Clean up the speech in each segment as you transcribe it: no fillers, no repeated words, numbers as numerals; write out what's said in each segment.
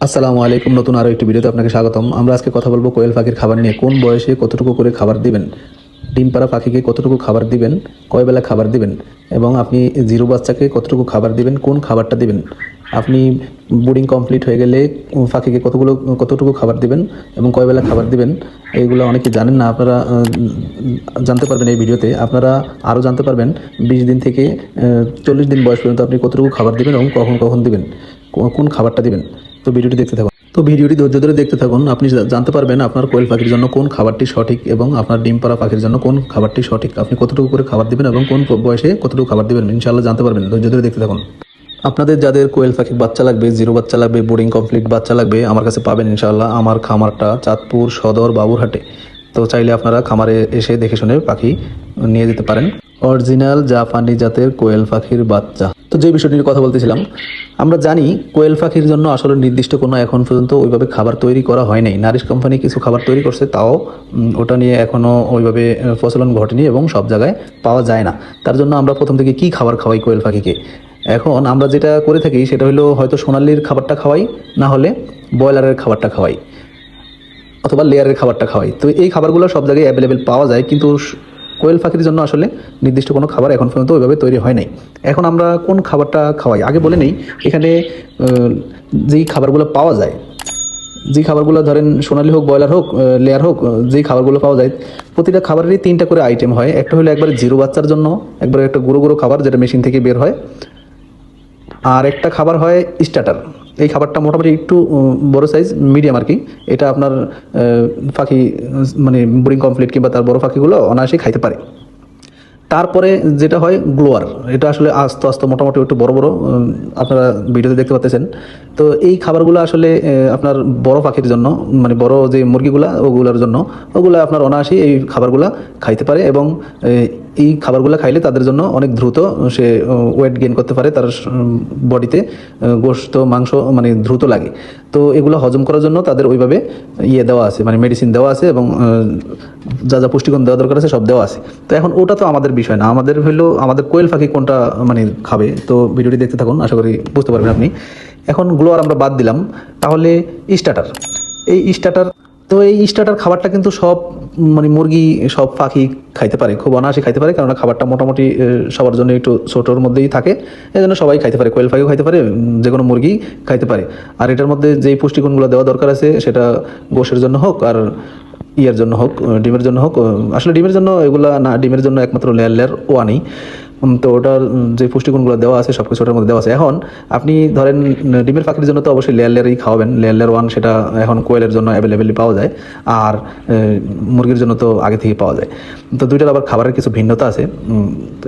আসসালামু আলাইকুম। নতুন আরও একটি ভিডিওতে আপনাকে স্বাগতম। আমরা আজকে কথা বলবো কোয়েল পাখির খাবার নিয়ে। কোন বয়সে কতটুকু করে খাবার দিবেন, ডিম পাড়া পাখিকে কতটুকু খাবার দিবেন, কয় বেলা খাবার দিবেন, এবং আপনি জিরো বাচ্চাকে কতটুকু খাবার দিবেন, কোন খাবারটা দিবেন। আপনি ব্রুডিং কমপ্লিট হয়ে গেলে পাখিকে কতটুকু খাবার দিবেন এবং কয় বেলা খাবার দিবেন, এইগুলো অনেকে জানেন না। আপনারা জানতে পারবেন এই ভিডিওতে। আপনারা আরও জানতে পারবেন 20 দিন থেকে 40 দিন বয়স পর্যন্ত আপনি কতটুকু খাবার দিবেন এবং কখন কখন দিবেন, কোন খাবারটা দিবেন। তো ভিডিওটি দেখতে থাকুন। ধৈর্য ধরে দেখতে থাকুন। আপনি জানতে পারবেন আপনার কোয়েল পাখির জন্য কোন খাবারটি সঠিক এবং আপনার ডিম পাড়া পাখির জন্য কোন খাবারটি সঠিক। আপনি কতটুকু করে খাবার দিবেন এবং কোন বয়সে কতটুকু খাবার দিবেন, ইনশাআল্লাহ জানতে পারবেন। ধৈর্য ধরে দেখতে থাকুন। আপনাদের যাদের কোয়েল পাখির বাচ্চা লাগবে, জিরো বাচ্চা লাগবে, বোর্ডিং কমপ্লিট বাচ্চা লাগবে, আমার কাছে পাবেন ইনশাআল্লাহ। আমার খামারটা চাঁদপুর সদর বাবুরহাটে। তো চাইলে আপনারা খামারে এসে দেখে শুনে পাখি নিয়ে যেতে পারেন। অরিজিনাল জাপানি জাতের কোয়েল পাখির বাচ্চা। তো যে বিষয়টি নিয়ে কথা বলতেছিলাম, আমরা জানি কোয়েল পাখির জন্য আসলে নির্দিষ্ট কোনো এখন পর্যন্ত ওইভাবে খাবার তৈরি করা হয় নাই। নারিশ কোম্পানি কিছু খাবার তৈরি করছে, তাও ওটা নিয়ে এখনও ওইভাবে প্রচলন ঘটেনি এবং সব জায়গায় পাওয়া যায় না। তার জন্য আমরা প্রথম থেকে কি খাবার খাওয়াই কোয়েল পাখিকে। এখন আমরা যেটা করে থাকি সেটা হলো হয়তো সোনালির খাবারটা খাওয়াই, না হলে ব্রয়লারের খাবারটা খাওয়াই, অথবা লেয়ারের খাবারটা খাওয়াই। তো এই খাবারগুলো সব জায়গায় অ্যাভেলেবেল পাওয়া যায়, কিন্তু কোয়েল পাখির জন্য আসলে নির্দিষ্ট কোনো খাবার এখন পর্যন্ত ওইভাবে তৈরি হয় নাই। এখন আমরা কোন খাবারটা খাওয়াই আগে বলে নেই। এখানে যেই খাবারগুলো পাওয়া যায়, যেই খাবারগুলো ধরেন সোনালি হোক, ব্রয়লার হোক, লেয়ার হোক, যেই খাবারগুলো পাওয়া যায়, প্রতিটা খাবারেরই 3টা করে আইটেম হয়। একটা হলো একবারে জিরো বাচ্চার জন্য, একবারে একটা গুঁড়ো গুঁড়ো খাবার যেটা মেশিন থেকে বের হয়। আর একটা খাবার হয় স্টার্টার। এই খাবারটা মোটামুটি একটু বড় সাইজ, মিডিয়াম আর কি। এটা আপনার পাখি মানে ব্রুডিং কমপ্লিট কিংবা তার বড় পাখিগুলো অনায়াসেই খাইতে পারে। তারপরে যেটা হয় গ্লোয়ার, এটা আসলে আস্তে আস্তে মোটামুটি একটু বড় বড়, আপনারা ভিডিওতে দেখতে পাচ্ছেন। তো এই খাবারগুলো আসলে আপনার বড় পাখির জন্য, মানে বড় যে মুরগিগুলা ওগুলোর জন্য, ওগুলো আপনার অনায়াসেই এই খাবারগুলো খাইতে পারে এবং এই খাবারগুলো খাইলে তাদের জন্য অনেক দ্রুত সে ওয়েট গেইন করতে পারে। তার বডিতে গোশত মাংস মানে দ্রুত লাগে। তো এগুলো হজম করার জন্য তাদের ওইভাবে দেওয়া আছে, মানে মেডিসিন দেওয়া আছে এবং যা যা পুষ্টিগুণ দেওয়া দরকার আছে সব দেওয়া আছে। তো এখন ওটা তো আমাদের বিষয় না, আমাদের হলো আমাদের কোয়েল পাখি কোনটা মানে খাবে। তো ভিডিওটি দেখতে থাকুন, আশা করি বুঝতে পারবেন আপনি। এখন গ্লোয়ার আমরা বাদ দিলাম, তাহলে স্টার্টার। এই স্টার্টার খাবারটা কিন্তু সব মানে মুরগি, সব পাখি খাইতে পারে, খুব অনায়াসে খাইতে পারে, কারণ খাবারটা মোটামুটি সবার জন্য একটু ছোটোর মধ্যেই থাকে। এই জন্য সবাই খাইতে পারে, কোয়েল পাখিও খাইতে পারে, যে কোনো মুরগি খাইতে পারে। আর এটার মধ্যে যেই পুষ্টিগুণগুলো দেওয়া দরকার আছে, সেটা গোশের জন্য হোক আর ইয়ের জন্য হোক, ডিমের জন্য হোক। আসলে ডিমের জন্য এগুলা না, ডিমের জন্য একমাত্র লেয়ার ওয়ানই। তো ওটার যে পুষ্টিগুণগুলো দেওয়া আছে সব কিছু ওটার মধ্যে দেওয়া আছে। এখন আপনি ধরেন ডিমের পাখির জন্য তো অবশ্যই লেয়ারই খাওয়াবেন, লেয়ার ওয়ান, সেটা এখন কোয়েলের জন্য অ্যাভেলেবেলি পাওয়া যায়। আর মুরগির জন্য তো আগে থেকে পাওয়া যায়। তো দুইটার আবার খাবারের কিছু ভিন্নতা আছে।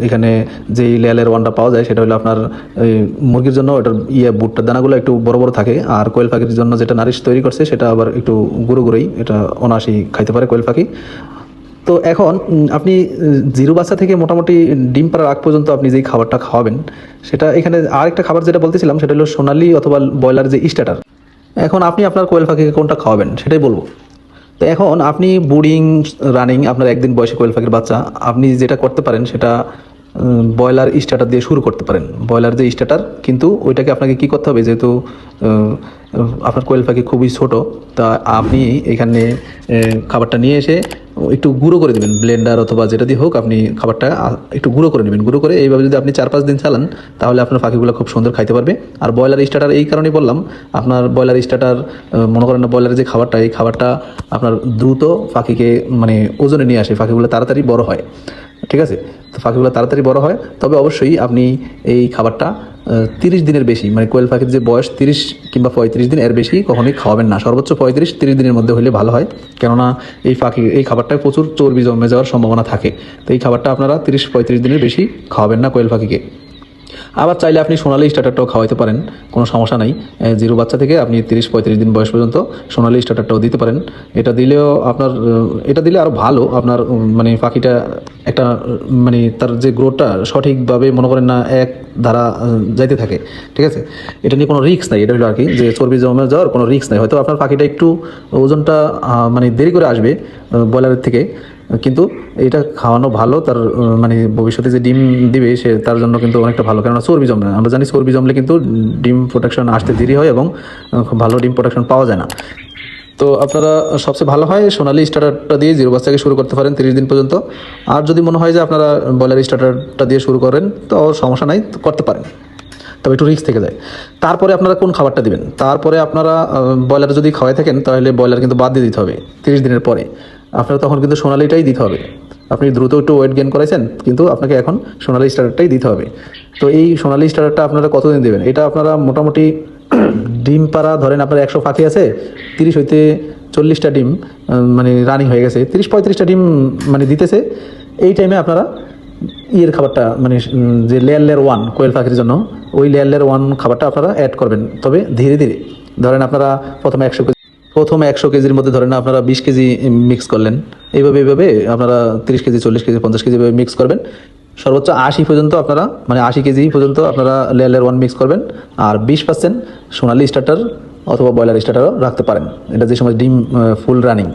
এখানে যেই লেয়ার ওয়ানটা পাওয়া যায় সেটা হলো আপনার মুরগির জন্য ওটার ভুট্টার দানাগুলো একটু বড় বড় থাকে, আর কোয়েল পাখির জন্য যেটা নারিশ তৈরি করছে সেটা আবার একটু গুঁড়ো গুঁড়োই, এটা অনায়াসেই খাইতে পারে কোয়েল পাখি। তো এখন আপনি জিরো বাচ্চা থেকে মোটামুটি ডিম পাড়ার আগ পর্যন্ত আপনি যেই খাবারটা খাওয়াবেন, সেটা এখানে আরেকটা খাবার যেটা বলতেছিলাম সেটা হলো সোনালি অথবা ব্রয়লার যে স্টার্টার। এখন আপনি আপনার কোয়েল পাখিকে কোনটা খাওয়াবেন সেটাই বলবো। তো এখন আপনি ব্রুডিং রানিং, আপনার একদিন বয়সে কোয়েল পাখির বাচ্চা, আপনি যেটা করতে পারেন সেটা ব্রয়লার স্টার্টার দিয়ে শুরু করতে পারেন। ব্রয়লার যে স্টার্টার, কিন্তু ওইটাকে আপনাকে কী করতে হবে, যেহেতু আপনার কোয়েল পাখি খুবই ছোট, তা আপনি এখানে খাবারটা নিয়ে এসে একটু গুঁড়ো করে দেবেন, ব্লেন্ডার অথবা যেটা দিয়ে হোক, আপনি খাবারটা একটু গুঁড়ো করে নেবেন। গুঁড়ো করে এইভাবে যদি আপনি 4-5 দিন চালান, তাহলে আপনার পাখিগুলো খুব সুন্দর খাইতে পারবে। আর ব্রয়লার স্টার্টার এই কারণেই বললাম, আপনার ব্রয়লার স্টার্টার মনে করেন না, ব্রয়লারের যে খাবারটা, এই খাবারটা আপনার দ্রুত পাখিকে মানে ওজনে নিয়ে আসে, পাখিগুলো তাড়াতাড়ি বড় হয়। ঠিক আছে, তো পাখিগুলো তাড়াতাড়ি বড় হয়। তবে অবশ্যই আপনি এই খাবারটা 30 দিনের বেশি, মানে কোয়েল পাখির যে বয়স 30 কিংবা 35 দিন, এর বেশি কখনোই খাওয়াবেন না। সর্বোচ্চ 35-30 দিনের মধ্যে হলে ভালো হয়, কেননা এই খাবারটায় প্রচুর চর্বি জমে যাওয়ার সম্ভাবনা থাকে। তো এই খাবারটা আপনারা 30-35 দিনের বেশি খাওয়াবেন না কোয়েল পাখিকে। আবার চাইলে আপনি সোনালি স্টার্টারটাও খাওয়াইতে পারেন, কোনো সমস্যা নাই। জিরো বাচ্চা থেকে আপনি 30-35 দিন বয়স পর্যন্ত সোনালি স্টার্টারটাও দিতে পারেন। এটা দিলেও আপনার এটা দিলে আরও ভালো। আপনার মানে পাখিটা একটা মানে তার যে গ্রোথটা সঠিকভাবে মনে করেন না এক ধারা যাইতে থাকে। ঠিক আছে, এটা নিয়ে কোনো রিস্ক নাই। এটা হলো আর কি, যে চর্বি জমে যাওয়ার কোনো রিস্ক নাই। হয়তো আপনার পাখিটা একটু ওজনটা মানে দেরি করে আসবে ব্রয়লারের থেকে, কিন্তু এটা খাওয়ানো ভালো, তার মানে ভবিষ্যতে যে ডিম দিবে সে তার জন্য কিন্তু অনেকটা ভালো, কেননা চর্বি জমে না। আমরা জানি চর্বি জমলে কিন্তু ডিম প্রোডাকশন আসতে দেরি হয় এবং খুব ভালো ডিম প্রোডাকশন পাওয়া যায় না। তো আপনারা সবচেয়ে ভালো হয় সোনালি স্টার্টারটা দিয়ে জিরো বাচ্চাকে শুরু করতে পারেন 30 দিন পর্যন্ত। আর যদি মনে হয় যে আপনারা ব্রয়লার স্টার্টারটা দিয়ে শুরু করেন তো সমস্যা নাই, করতে পারেন, তবে একটু রিস্ক থেকে যায়। তারপরে আপনারা কোন খাবারটা দিবেন, তারপরে আপনারা ব্রয়লার যদি খাওয়াই থাকেন তাহলে ব্রয়লার কিন্তু বাদ দিয়ে দিতে হবে 30 দিনের পরে। আপনারা তখন কিন্তু সোনালিটাই দিতে হবে। আপনি দ্রুত একটু ওয়েট গেইন করেছেন কিন্তু আপনাকে এখন সোনালি স্টার্টারটাই দিতে হবে। তো এই সোনালি স্টার্টারটা আপনারা কতদিন দেবেন, এটা আপনারা মোটামুটি ডিম পাড়া ধরেন আপনার 100 ফাঁকি আছে, 30 হইতে 40টা ডিম মানে রানিং হয়ে গেছে, 30-35টা ডিম মানে দিতেছে। এই টাইমে আপনারা ইয়ের খাবারটা মানে যে লেয়ার 1 কোয়েল পাখির জন্য ওই লেয়ার 1 খাবারটা আপনারা অ্যাড করবেন, তবে ধীরে ধীরে। ধরেন আপনারা প্রথমে 100 কেজির মধ্যে ধরেন আপনারা 20 কেজি মিক্স করলেন, এইভাবে আপনারা 30 কেজি 40 কেজি 50 কেজি মিক্স করবেন। সর্বোচ্চ 80 পর্যন্ত আপনারা মানে 80 কেজি পর্যন্ত আপনারা লেয়ার 1 মিক্স করবেন। আর 20% সোনালি স্টার্টার অথবা ব্রয়লার স্টার্টারও রাখতে পারেন, এটা যে সময় ডিম ফুল রানিং,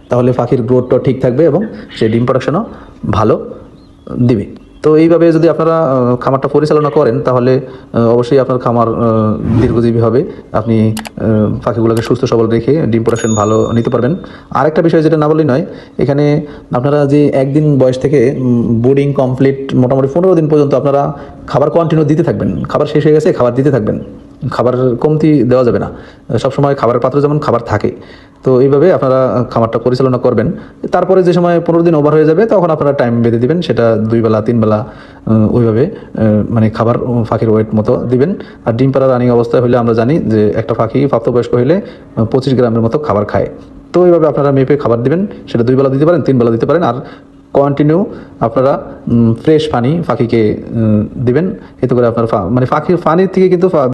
তাহলে পাখির গ্রোথটা ঠিক থাকবে এবং সে ডিম প্রোডাকশনও ভালো দিবে। তো এইভাবে যদি আপনারা খামারটা পরিচালনা করেন তাহলে অবশ্যই আপনার খামার দীর্ঘজীবী হবে। আপনি পাখিগুলোকে সুস্থ সবল রেখে ডিম প্রোডাকশন ভালো নিতে পারবেন। আরেকটা বিষয় যেটা না বললেই নয়, এখানে আপনারা যে একদিন বয়স থেকে বোর্ডিং কমপ্লিট মোটামুটি 15 দিন পর্যন্ত আপনারা খাবার কন্টিনিউ দিতে থাকবেন। খাবার শেষ হয়ে গেছে খাবার দিতে থাকবেন, খাবার কমতি দেওয়া যাবে না। সবসময় খাবারের পাত্রে যেমন খাবার থাকে, তো এইভাবে আপনারা খামারটা পরিচালনা করবেন। তারপরে যে সময় 15 দিন ওভার হয়ে যাবে তখন আপনারা টাইম বেঁধে দিবেন, সেটা 2 বেলা 3 বেলা ওইভাবে মানে খাবার পাখির ওয়েট মতো দিবেন। আর ডিম পাড়া রানিং অবস্থায় হলে আমরা জানি যে একটা পাখি প্রাপ্তবয়স্ক হলে 25 গ্রামের মতো খাবার খায়। তো এইভাবে আপনারা মেপে খাবার দিবেন, সেটা 2 বেলা দিতে পারেন 3 বেলা দিতে পারেন। আর কন্টিনিউ আপনারা ফ্রেশ পানি পাখিকে দিবেন, এতে করে আপনার মানে পাখির পানির থেকে কিন্তু